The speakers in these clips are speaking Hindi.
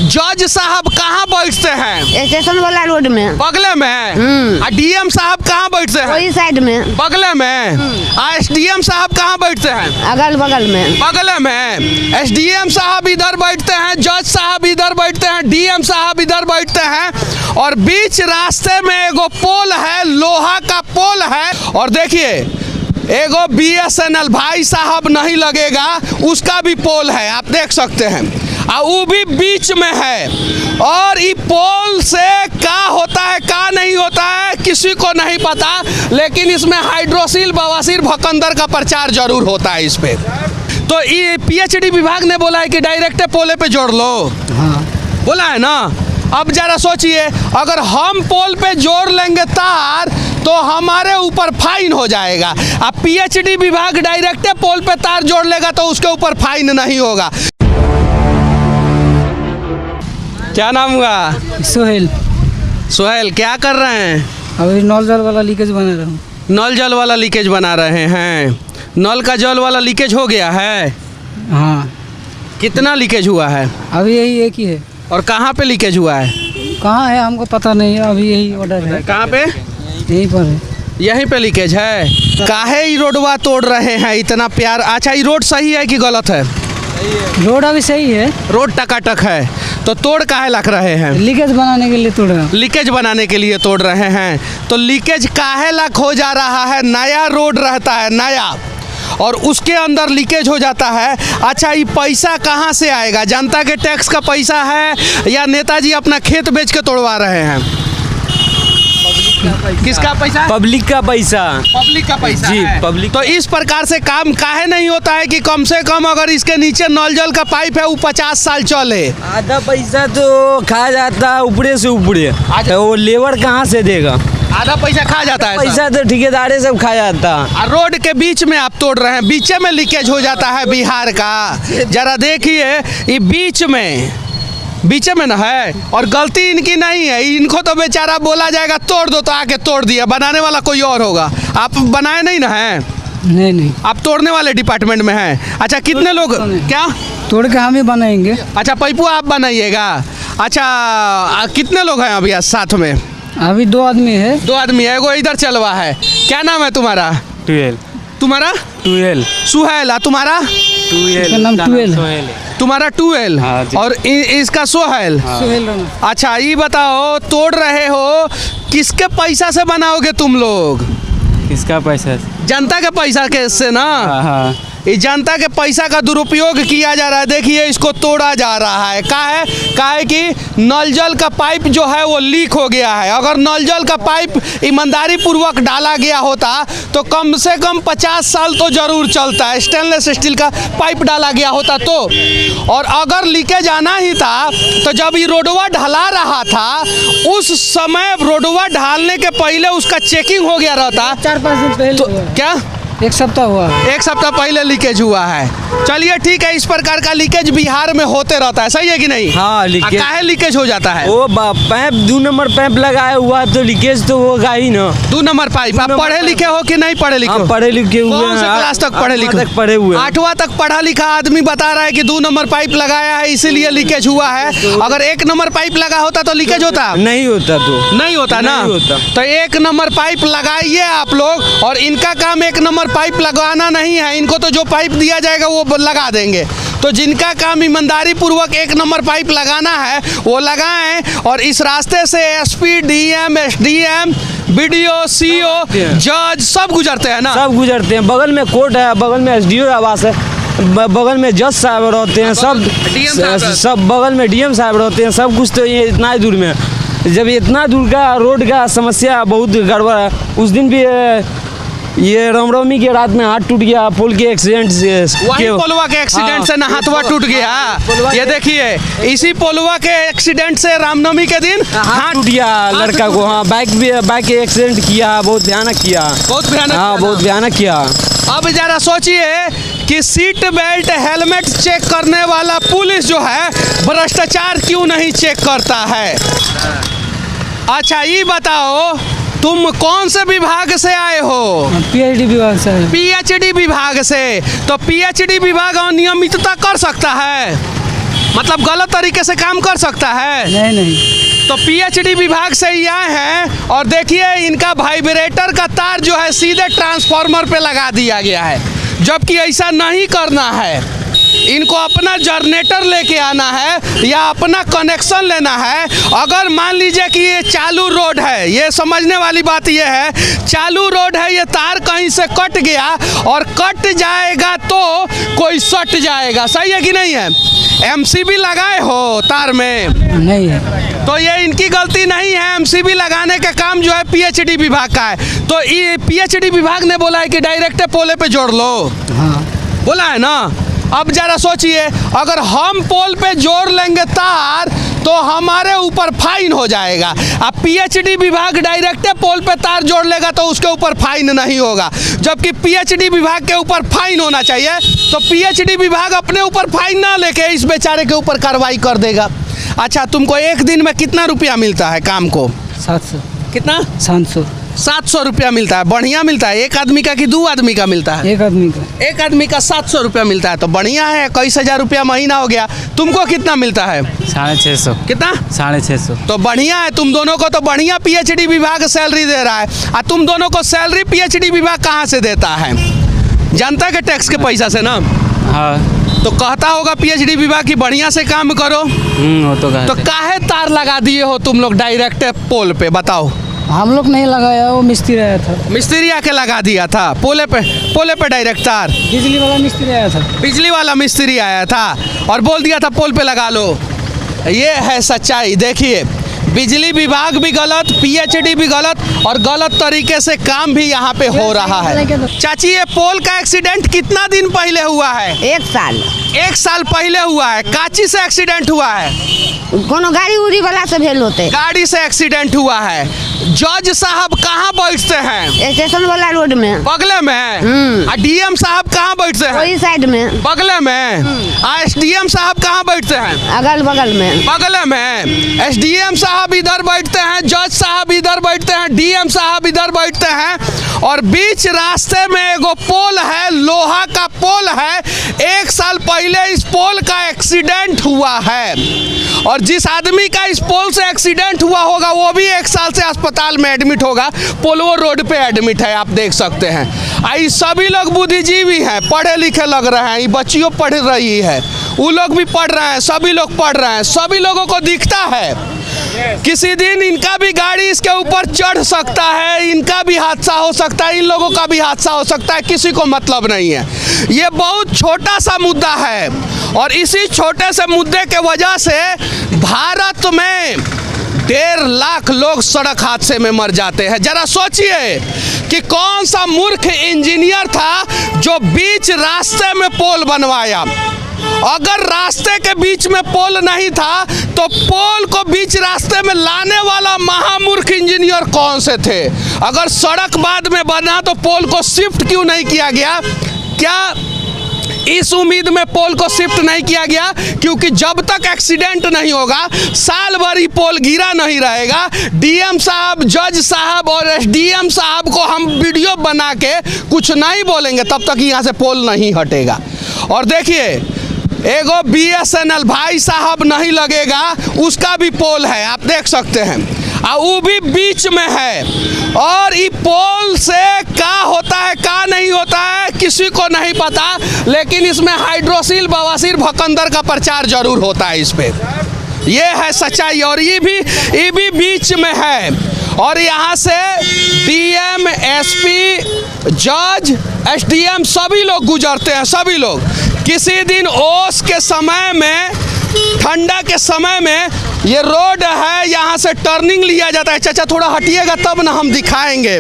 जज साहब कहाँ बैठते हैं? स्टेशन वाला रोड में, बगले में। डीएम साहब कहाँ बैठते हैं? वही साइड में, बगले में। एसडीएम साहब कहाँ बैठते हैं? अगल बगल में, बगले में। एसडीएम साहब इधर बैठते हैं, जज साहब इधर बैठते हैं, डीएम साहब इधर बैठते हैं और बीच रास्ते में एगो पोल है, लोहा का पोल है। और देखिए एगो बीएसएनएल भाई साहब नहीं लगेगा, उसका भी पोल है, आप देख सकते हैं, और वो भी बीच में है। और ये पोल से क्या होता है क्या नहीं होता है किसी को नहीं पता, लेकिन इसमें हाइड्रोसिल बवासीर भकंदर का प्रचार जरूर होता है इस पे। तो ये पीएचडी विभाग ने बोला है कि डायरेक्ट पोले पे जोड़ लो। हाँ बोला है ना। अब जरा सोचिए, अगर हम पोल पे जोड़ लेंगे तार तो हमारे ऊपर फाइन हो जाएगा। अब पीएचडी विभाग डायरेक्ट पोल पे तार जोड़ लेगा तो उसके ऊपर फाइन नहीं होगा। क्या नाम हुआ? सोहेल। सोहेल, क्या कर रहे हैं? अभी नल जल वाला लीकेज बना रहा हूँ। नल जल वाला लीकेज बना रहे हैं। नल का जल वाला लीकेज हो गया है? हाँ। कितना लीकेज हुआ है? अभी यही एक ही है। और कहाँ पे लीकेज हुआ है? कहाँ है हमको पता नहीं, अभी यही ऑर्डर है। कहाँ पे? यहीं पर है। यहीं पे लीकेज है। काहे ये रोडवा तोड़ रहे हैं इतना प्यार? अच्छा, ये रोड सही है कि गलत है? रोड अभी सही है। रोड टकाटक है तो तोड़ काहे लग रहे हैं? लीकेज बनाने के लिए तोड़ रहा हूँ। लीकेज बनाने के लिए तोड़ रहे हैं। तो लीकेज काहे लग हो जा रहा है? नया रोड रहता है, नया, और उसके अंदर लीकेज हो जाता है। अच्छा, ये पैसा कहाँ से आएगा? जनता के टैक्स का पैसा है या नेताजी अपना खेत बेच के तोड़वा रहे हैं? किसका पैसा? पब्लिक का पैसा। पब्लिक का पैसा जी, है। पब्लिक। तो इस प्रकार से काम काहे नहीं होता है कि कम से कम अगर इसके नीचे नल जल का पाइप है वो 50 साल चले? आधा पैसा तो खा जाता है ऊपरे से ऊपरे, तो वो लेबर कहाँ से देगा? आधा पैसा खा जाता है। पैसा तो ठेकेदारे सब खा जाता। रोड के बीच में आप तोड़ रहे हैं, बीच में लीकेज हो जाता है बिहार का। जरा देखिए, ये बीच में ना है, और गलती इनकी नहीं है। इनको तो बेचारा बोला जाएगा तोड़ दो तो आके तोड़ दिया, बनाने वाला कोई और होगा। आप बनाए नहीं ना है? नहीं, आप तोड़ने वाले डिपार्टमेंट में हैं। अच्छा, कितने लोग? क्या तोड़ के हम ही बनाएंगे। अच्छा, पैपू आप बनाइएगा। अच्छा, कितने लोग हैं अभी साथ में? अभी 2 आदमी है। 2 आदमी है, एगो इधर चलवा है। क्या नाम है तुम्हारा? ट्वेल्व। तुम्हारा? ट्वेल्व। सुहेल। तुम्हारा? इसका नाम ट्वेल्व है। तुम्हारा 12। हाँ जी। और इसका सोहेल। सोहेल राणा। अच्छा, ये बताओ, तोड़ रहे हो किसके पैसा से बनाओगे तुम लोग? किसका पैसा? जनता के पैसा के से ना। हाँ। इस जनता के पैसा का दुरुपयोग किया जा रहा है। देखिए, इसको तोड़ा जा रहा है। काहे कि नल जल का पाइप जो है वो लीक हो गया है। अगर नल जल का पाइप ईमानदारी पूर्वक डाला गया होता तो कम से कम 50 साल तो जरूर चलता है। स्टेनलेस स्टील का पाइप डाला गया होता तो। और अगर लीकेज आना ही था तो जब ये रोडवा ढला रहा था उस समय रोडवा ढालने के पहले उसका चेकिंग हो गया रहता। 4-5 दिन पहले तो क्या? 1 सप्ताह हुआ। 1 सप्ताह पहले लीकेज हुआ है। चलिए ठीक है, इस प्रकार का लीकेज बिहार में होते रहता है, सही है कि नहीं? हाँ, लीकेज। काहे लीकेज हो जाता है? वो पाइप 2 नंबर पाइप लगाया हुआ तो लीकेज तो होगा ही ना। 2 नंबर पाइप। आप पढ़े लिखे हो कि नहीं पढ़े लिखे? हाँ, पढ़े लिखे हुए। कौन से क्लास तक पढ़े लिखे? 8वां तक पढ़े हुए। 8वां तक पढ़ा लिखा आदमी बता रहा है कि 2 नंबर पाइप लगाया है इसीलिए लीकेज हुआ है। अगर 1 नंबर पाइप लगा होता तो लीकेज होता? नहीं होता। तो नहीं होता ना। नहीं होता। तो 1 नंबर पाइप लगाइए आप लोग। और इनका काम 1 नंबर पाइप लगाना नहीं है, इनको तो जो पाइप दिया जाएगा वो लगा देंगे। तो जिनका काम ईमानदारी पूर्वक 1 नंबर पाइप लगाना है वो लगाएं। और इस रास्ते से SP, DM, SDM, BDO, CO, जज सब गुजरते हैं ना। सब गुजरते हैं। बगल में कोर्ट है, बगल में एसडीओ आवास है, बगल में जज साहब रहते हैं, सब बगल में डीएम साहब रहते हैं। सब कुछ तो ये इतना ही दूर में। जब इतना दूर का रोड का समस्या बहुत गड़बड़ है। उस दिन भी ये रामनवमी के रात में हाथ टूट गया, पुल के एक्सीडेंट से। वही पोलवा के एक्सीडेंट से ना हाथवा टूट गया। ये देखिए, इसी पोलवा के एक्सीडेंट से रामनवमी के दिन हाथ टूट गया लड़का को। हाँ, बाइक एक्सीडेंट किया, बहुत भयानक किया। बहुत भयानक। हाँ, बहुत भयानक किया। अब जरा सोचिए कि सीट बेल्ट, हेलमेट चेक करने वाला पुलिस जो है भ्रष्टाचार क्यों नहीं चेक करता है? अच्छा, ये बताओ, तुम कौन से विभाग से आए हो? पीएचडी विभाग से। पीएचडी विभाग से। तो पीएचडी विभाग अनियमितता कर सकता है? मतलब गलत तरीके से काम कर सकता है? नहीं नहीं। तो पीएचडी विभाग से ही आए हैं और देखिए इनका वाइब्रेटर का तार जो है सीधे ट्रांसफार्मर पे लगा दिया गया है, जबकि ऐसा नहीं करना है। इनको अपना जनरेटर लेके आना है या अपना कनेक्शन लेना है। अगर मान लीजिए कि ये चालू रोड है, ये समझने वाली बात ये है, चालू रोड है, ये तार कहीं से कट गया और कट जाएगा तो कोई सट जाएगा, सही है कि नहीं है? एमसीबी लगाए हो तार में? नहीं है। तो ये इनकी गलती नहीं है, एमसीबी लगाने का काम जो है पीएचडी विभाग का है। तो ये पीएचडी विभाग ने बोला है कि डायरेक्ट पोले पे जोड़ लो, हाँ बोला है ना। अब जरा सोचिए, अगर हम पोल पे जोड़ लेंगे तार तो हमारे ऊपर फाइन हो जाएगा। अब पीएचडी विभाग डायरेक्ट पोल पे तार जोड़ लेगा तो उसके ऊपर फाइन नहीं होगा, जबकि पीएचडी विभाग के ऊपर फाइन होना चाहिए। तो पीएचडी विभाग अपने ऊपर फाइन ना लेके इस बेचारे के ऊपर कार्रवाई कर देगा। अच्छा, तुमको एक दिन में कितना रुपया मिलता है काम को? 700। कितना? 700। 700 रुपया मिलता है। बढ़िया मिलता है। एक आदमी का कि 2 आदमी का मिलता है? एक आदमी का। एक आदमी का 700 रुपया मिलता है, तो बढ़िया है। 21,000 रुपया महीना हो गया। तुमको कितना मिलता है? 650। कितना? 650। तो बढ़िया है, तुम दोनों को तो बढ़िया पीएचडी विभाग सैलरी दे रहा है। और तुम दोनों को सैलरी पीएचडी विभाग कहाँ से देता है? जनता के टैक्स के पैसा से ना। हाँ तो कहता होगा पीएचडी विभाग की बढ़िया से काम करो। वो तो काहे तार लगा दिए हो तुम लोग डायरेक्ट पोल पे, बताओ? हम लोग नहीं लगाया, वो मिस्त्री आया था। मिस्त्री आके लगा दिया था पोले पे डायरेक्ट तार? बिजली वाला मिस्त्री आया था। बिजली वाला मिस्त्री आया था और बोल दिया था पोल पे लगा लो। ये है सच्चाई। देखिए, बिजली विभाग भी गलत, पीएचडी भी गलत और गलत तरीके से काम भी यहाँ पे हो रहा है। चाची, ये पोल का एक्सीडेंट कितना दिन पहले हुआ है? 1 साल। 1 साल पहले हुआ है। काची से एक्सीडेंट हुआ है? कोनो गाड़ी उड़ी वाला से भेल होते। गाड़ी से एक्सीडेंट हुआ है। जज साहब कहाँ बैठते हैं? स्टेशन वाला रोड में, बगले में। डीएम साहब कहाँ बैठते हैं? वही साइड में, बगले में। एसडीएम साहब कहाँ बैठते हैं? अगल बगल में। बगल में। एसडीएम साहब इधर बैठते हैं, जज साहब इधर बैठते हैं, डीएम साहब इधर बैठते हैं और बीच रास्ते में एगो पोल है, लोहा का पोल है। 1 साल पहले इस पोल का एक्सीडेंट हुआ है और जिस आदमी का इस पोल से एक्सीडेंट हुआ होगा वो भी 1 साल से अस्पताल में एडमिट होगा। पोलवो रोड पे एडमिट है, आप देख सकते हैं। आई सभी लोग बुद्धिजीवी हैं, पढ़े लिखे लग रहे हैं। ये बच्चियों पढ़ रही है, वो लोग भी पढ़ रहे हैं, सभी लोग पढ़ रहे हैं। सभी लोगों को दिखता है किसी दिन इनका भी गाड़ी इसके ऊपर चढ़ सकता है, इनका भी हादसा हो सकता है, इन लोगों का भी हादसा हो सकता है, किसी को मतलब नहीं है। ये बहुत छोटा सा मुद्दा है और इसी छोटे से मुद्दे के वजह से भारत में 1.5 लाख लोग सड़क हादसे में मर जाते हैं। जरा सोचिए कि कौन सा मूर्ख इंजीनियर था जो बीच रास्ते में पोल बनवाया। अगर रास्ते के बीच में पोल नहीं था तो पोल को बीच रास्ते में लाने वाला महामूर्ख इंजीनियर कौन से थे? अगर सड़क बाद में बना तो पोल को शिफ्ट क्यों नहीं किया गया? क्या इस उम्मीद में पोल को शिफ्ट नहीं किया गया क्योंकि जब तक एक्सीडेंट नहीं होगा साल भर ही पोल गिरा नहीं रहेगा। डीएम साहब, जज साहब और एसडीएम साहब को हम वीडियो बना के कुछ नहीं बोलेंगे तब तक यहाँ से पोल नहीं हटेगा। और देखिए, एगो बीएसएनएल भाई साहब नहीं लगेगा, उसका भी पोल है, आप देख सकते हैं, और वो भी बीच में है। और ये पोल से क्या होता है क्या नहीं होता है किसी को नहीं पता, लेकिन इसमें हाइड्रोसिल, बवासीर, भकंदर का प्रचार जरूर होता है इस पे। ये है सच्चाई। और ये भी बीच में है और यहाँ से डीएम, एसपी, जज, एसडीएम सभी लोग गुजरते हैं। सभी लोग किसी दिन ओस के समय में, ठंडा के समय में ये रोड है, यहाँ से टर्निंग लिया जाता है। चाचा थोड़ा हटिएगा तब ना हम दिखाएंगे।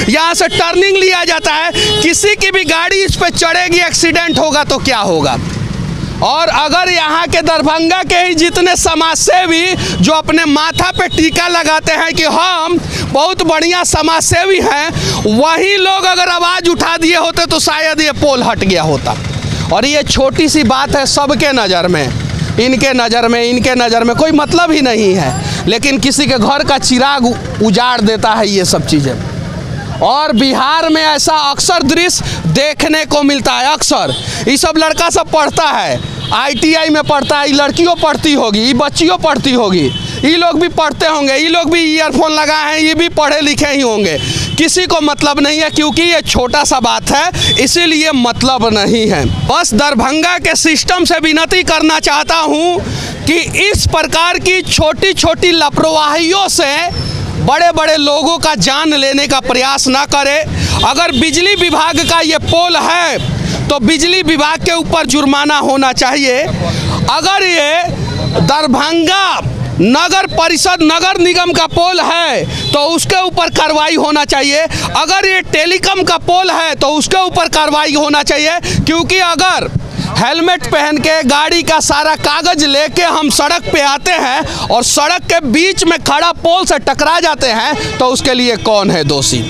यहाँ से टर्निंग लिया जाता है, किसी की भी गाड़ी इस पे चढ़ेगी, एक्सीडेंट होगा तो क्या होगा। और अगर यहाँ के दरभंगा के ही जितने समाजसेवी जो अपने माथा पे टीका लगाते हैं कि हम बहुत बढ़िया समाजसेवी हैं, वही लोग अगर आवाज़ उठा दिए होते तो शायद ये पोल हट गया होता। और ये छोटी सी बात है सबके नज़र में, इनके नज़र में कोई मतलब ही नहीं है, लेकिन किसी के घर का चिराग उजाड़ देता है ये सब चीज़ें। और बिहार में ऐसा अक्सर दृश्य देखने को मिलता है। अक्सर ये सब लड़का सब पढ़ता है ITI में पढ़ता है, ये लड़कियों पढ़ती होगी, ये बच्चियों पढ़ती होगी, ये लोग भी पढ़ते होंगे, ये लोग भी ईयरफोन लगाए हैं, ये भी पढ़े लिखे ही होंगे। किसी को मतलब नहीं है क्योंकि ये छोटा सा बात है, इसीलिए मतलब नहीं है। बस दरभंगा के सिस्टम से विनती करना चाहता हूँ कि इस प्रकार की छोटी छोटी लापरवाहियों से बड़े बड़े लोगों का जान लेने का प्रयास ना करे। अगर बिजली विभाग का ये पोल है तो बिजली विभाग के ऊपर जुर्माना होना चाहिए। अगर ये दरभंगा नगर परिषद नगर निगम का पोल है तो उसके ऊपर कार्रवाई होना चाहिए। अगर ये टेलीकॉम का पोल है तो उसके ऊपर कार्रवाई होना चाहिए, क्योंकि अगर हेलमेट पहन के गाड़ी का सारा कागज लेके हम सड़क पे आते हैं और सड़क के बीच में खड़ा पोल से टकरा जाते हैं तो उसके लिए कौन है दोषी।